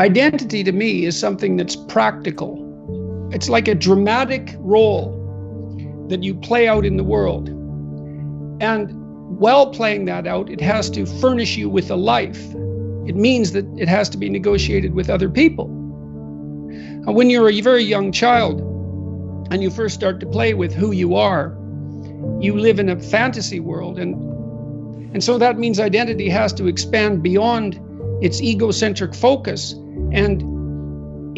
Identity to me is something that's practical. It's like a dramatic role that you play out in the world. And while playing that out, it has to furnish you with a life. It means that it has to be negotiated with other people. And when you're a very young child and you first start to play with who you are, you live in a fantasy world. And so that means identity has to expand beyond its egocentric focus and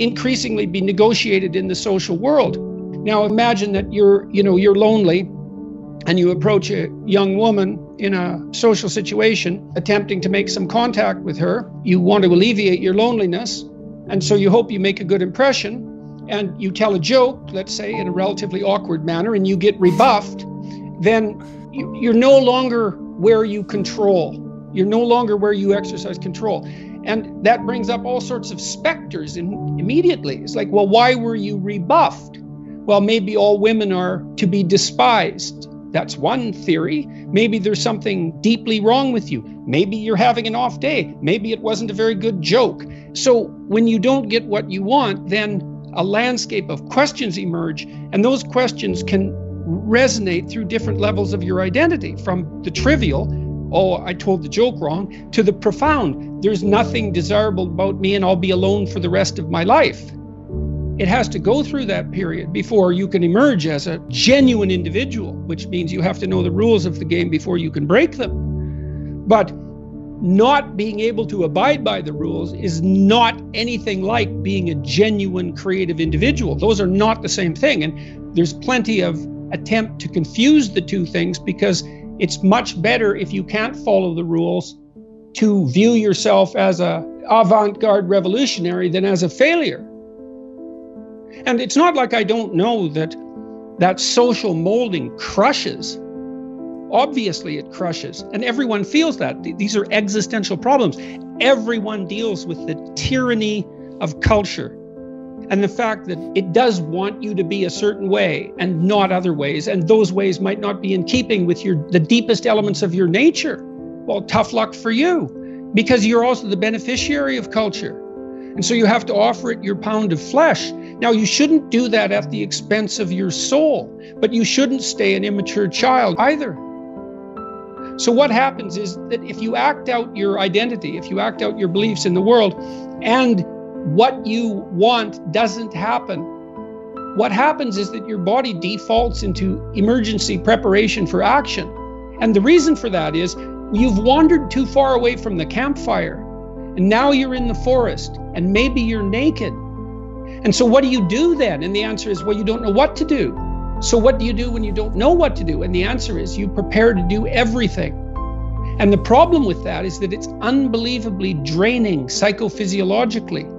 increasingly be negotiated in the social world. Now imagine that you're lonely and you approach a young woman in a social situation, attempting to make some contact with her. You want to alleviate your loneliness, and so you hope you make a good impression, and you tell a joke, let's say, in a relatively awkward manner, and you get rebuffed. Then you're no longer where you control. You're no longer where you exercise control. And that brings up all sorts of specters immediately. It's like, well, why were you rebuffed? Well, maybe all women are to be despised. That's one theory. Maybe there's something deeply wrong with you. Maybe you're having an off day. Maybe it wasn't a very good joke. So when you don't get what you want, then a landscape of questions emerge, and those questions can resonate through different levels of your identity, from the trivial, oh, I told the joke wrong, to the profound, there's nothing desirable about me and I'll be alone for the rest of my life. It has to go through that period before you can emerge as a genuine individual, which means you have to know the rules of the game before you can break them. But not being able to abide by the rules is not anything like being a genuine creative individual. Those are not the same thing. And there's plenty of attempt to confuse the two things, because it's much better, if you can't follow the rules, to view yourself as an avant-garde revolutionary than as a failure. And it's not like I don't know that social molding crushes. Obviously it crushes, and everyone feels that. These are existential problems. Everyone deals with the tyranny of culture and the fact that it does want you to be a certain way and not other ways, and those ways might not be in keeping with the deepest elements of your nature. Well, tough luck for you, because you're also the beneficiary of culture. And so you have to offer it your pound of flesh. Now, you shouldn't do that at the expense of your soul, but you shouldn't stay an immature child either. So what happens is that if you act out your identity, if you act out your beliefs in the world, and what you want doesn't happen, what happens is that your body defaults into emergency preparation for action. And the reason for that is you've wandered too far away from the campfire, and now you're in the forest, and maybe you're naked. And so what do you do then? And the answer is, well, you don't know what to do. So what do you do when you don't know what to do? And the answer is, you prepare to do everything. And the problem with that is that it's unbelievably draining psychophysiologically.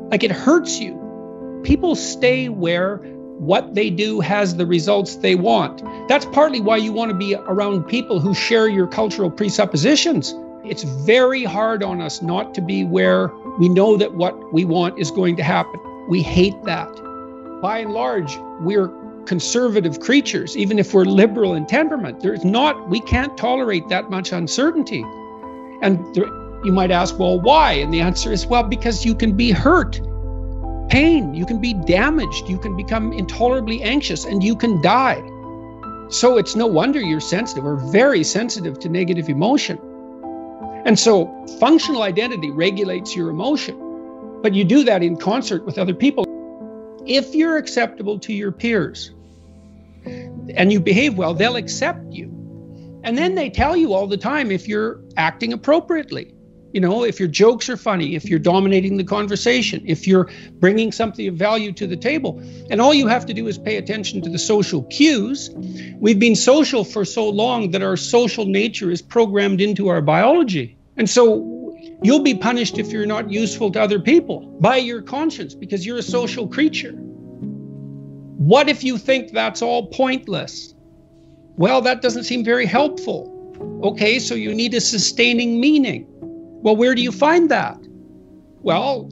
Like, it hurts you. People stay where what they do has the results they want. That's partly why you want to be around people who share your cultural presuppositions. It's very hard on us not to be where we know that what we want is going to happen. We hate that. By and large, we're conservative creatures, even if we're liberal in temperament. We can't tolerate that much uncertainty. And you might ask, well, why? And the answer is, well, because you can be hurt, pain, you can be damaged, you can become intolerably anxious, and you can die. So it's no wonder you're sensitive, or very sensitive, to negative emotion. And so functional identity regulates your emotion, but you do that in concert with other people. If you're acceptable to your peers and you behave well, they'll accept you. And then they tell you all the time if you're acting appropriately. If your jokes are funny, if you're dominating the conversation, if you're bringing something of value to the table. And all you have to do is pay attention to the social cues. We've been social for so long that our social nature is programmed into our biology. And so you'll be punished if you're not useful to other people by your conscience, because you're a social creature. What if you think that's all pointless? Well, that doesn't seem very helpful. Okay, so you need a sustaining meaning. Well, where do you find that? Well,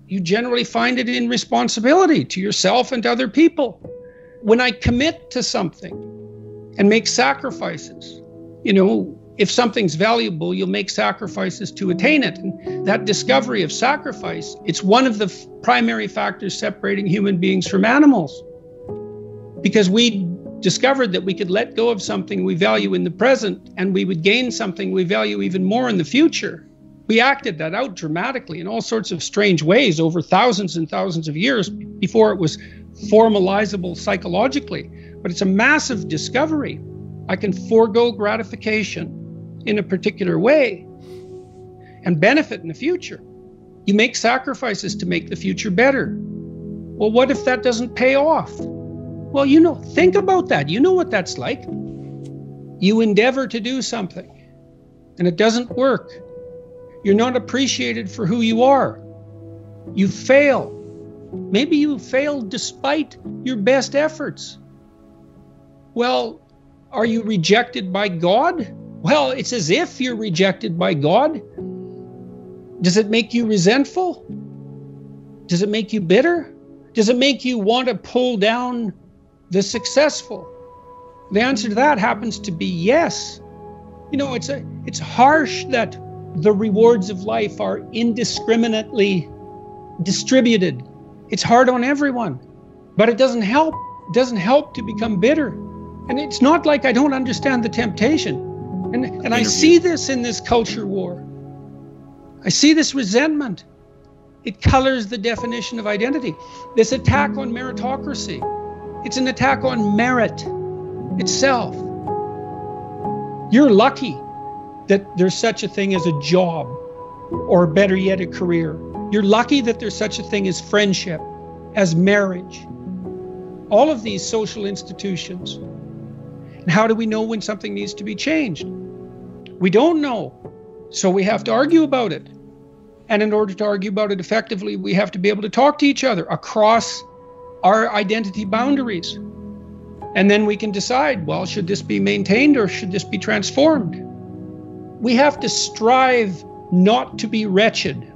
you generally find it in responsibility to yourself and to other people. When I commit to something and make sacrifices, if something's valuable, you'll make sacrifices to attain it. And that discovery of sacrifice, it's one of the primary factors separating human beings from animals. Because we discovered that we could let go of something we value in the present, and we would gain something we value even more in the future. We acted that out dramatically in all sorts of strange ways over thousands and thousands of years before it was formalizable psychologically. But it's a massive discovery. I can forego gratification in a particular way and benefit in the future. You make sacrifices to make the future better. Well, what if that doesn't pay off? Well, think about that. You know what that's like. You endeavor to do something and it doesn't work. You're not appreciated for who you are. You fail. Maybe you fail despite your best efforts. Well, are you rejected by God? Well, it's as if you're rejected by God. Does it make you resentful? Does it make you bitter? Does it make you want to pull down the successful? The answer to that happens to be yes. It's harsh that the rewards of life are indiscriminately distributed. It's hard on everyone, but it doesn't help. It doesn't help to become bitter. And it's not like I don't understand the temptation. And I see this in this culture war. I see this resentment. It colors the definition of identity. This attack on meritocracy. It's an attack on merit itself. You're lucky that there's such a thing as a job, or better yet, a career. You're lucky that there's such a thing as friendship, as marriage. All of these social institutions. And how do we know when something needs to be changed? We don't know. So we have to argue about it. And in order to argue about it effectively, we have to be able to talk to each other across our identity boundaries. And then we can decide, well, should this be maintained or should this be transformed? We have to strive not to be wretched.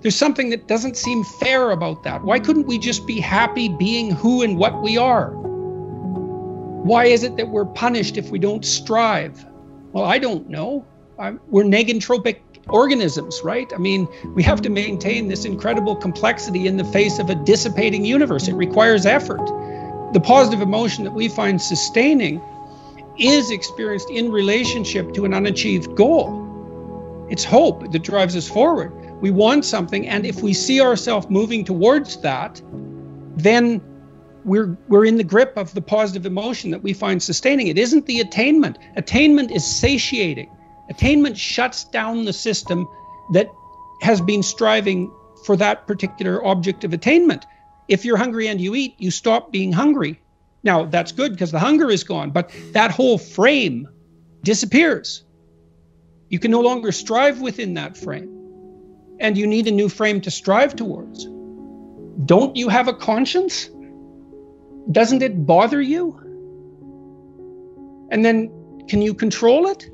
There's something that doesn't seem fair about that. Why couldn't we just be happy being who and what we are? Why is it that we're punished if we don't strive? Well, I don't know. We're negentropic organisms, right? I mean, we have to maintain this incredible complexity in the face of a dissipating universe. It requires effort. The positive emotion that we find sustaining is experienced in relationship to an unachieved goal. It's hope that drives us forward. We want something, and if we see ourselves moving towards that, then we're in the grip of the positive emotion that we find sustaining. It isn't the attainment. Attainment is satiating. Attainment shuts down the system that has been striving for that particular object of attainment. If you're hungry and you eat, you stop being hungry. Now, that's good because the hunger is gone, but that whole frame disappears. You can no longer strive within that frame, and you need a new frame to strive towards. Don't you have a conscience? Doesn't it bother you? And then, can you control it?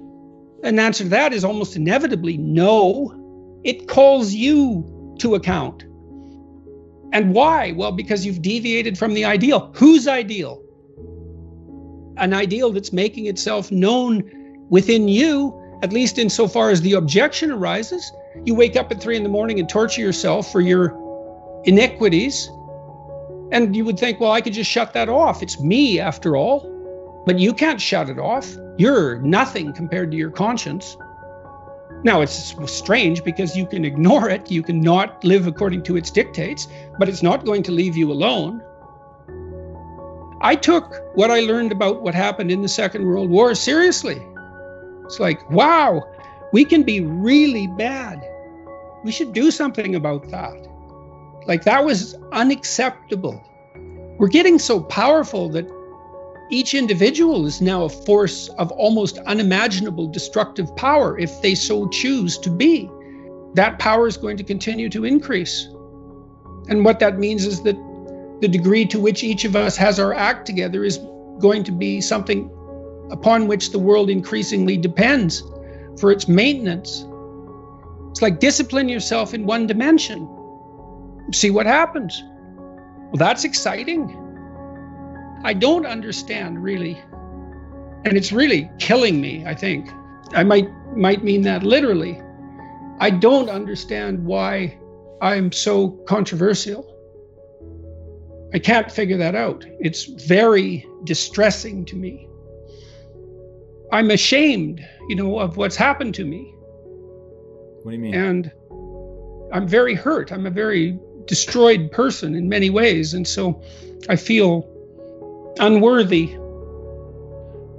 And the answer to that is almost inevitably no. It calls you to account. And why? Well, because you've deviated from the ideal. Whose ideal? An ideal that's making itself known within you, at least insofar as the objection arises. You wake up at 3 a.m. and torture yourself for your iniquities. And you would think, well, I could just shut that off. It's me, after all. But you can't shut it off. You're nothing compared to your conscience. Now, it's strange because you can ignore it. You can not live according to its dictates, but it's not going to leave you alone. I took what I learned about what happened in the Second World War seriously. It's like, wow, we can be really bad. We should do something about that. Like, that was unacceptable. We're getting so powerful that each individual is now a force of almost unimaginable destructive power if they so choose to be. That power is going to continue to increase. And what that means is that the degree to which each of us has our act together is going to be something upon which the world increasingly depends for its maintenance. It's like discipline yourself in one dimension. See what happens. Well, that's exciting. I don't understand really And it's really killing me, I think. I might mean that literally. I don't understand why I'm so controversial. I can't figure that out. It's very distressing to me. I'm ashamed, of what's happened to me. What do you mean? And I'm very hurt. I'm a very destroyed person in many ways. And so I feel unworthy.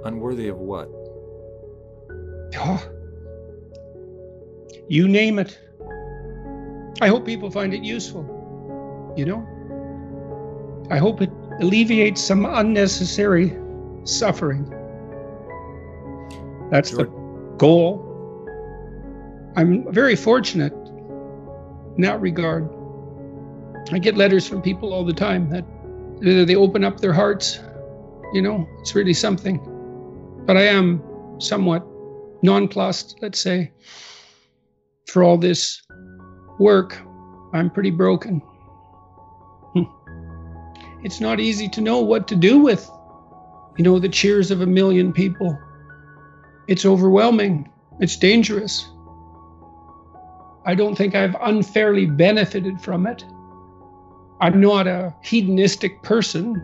Unworthy of what? Oh, you name it. I hope people find it useful, I hope it alleviates some unnecessary suffering. That's the goal. I'm very fortunate in that regard. I get letters from people all the time that they open up their hearts. It's really something. But I am somewhat nonplussed, let's say, for all this work. I'm pretty broken. It's not easy to know what to do with, the cheers of 1 million people. It's overwhelming. It's dangerous. I don't think I've unfairly benefited from it. I'm not a hedonistic person.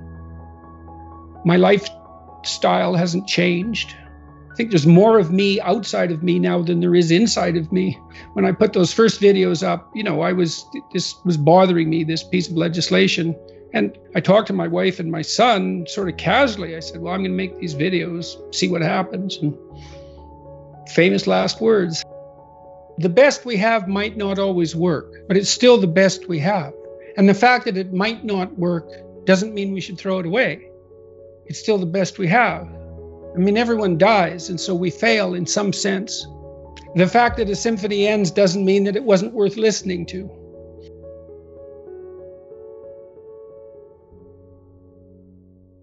My lifestyle hasn't changed. I think there's more of me outside of me now than there is inside of me. When I put those first videos up, this was bothering me, this piece of legislation. And I talked to my wife and my son sort of casually. I said, well, I'm going to make these videos, see what happens. And famous last words. The best we have might not always work, but it's still the best we have. And the fact that it might not work doesn't mean we should throw it away. It's still the best we have. Everyone dies, and so we fail in some sense. The fact that a symphony ends doesn't mean that it wasn't worth listening to.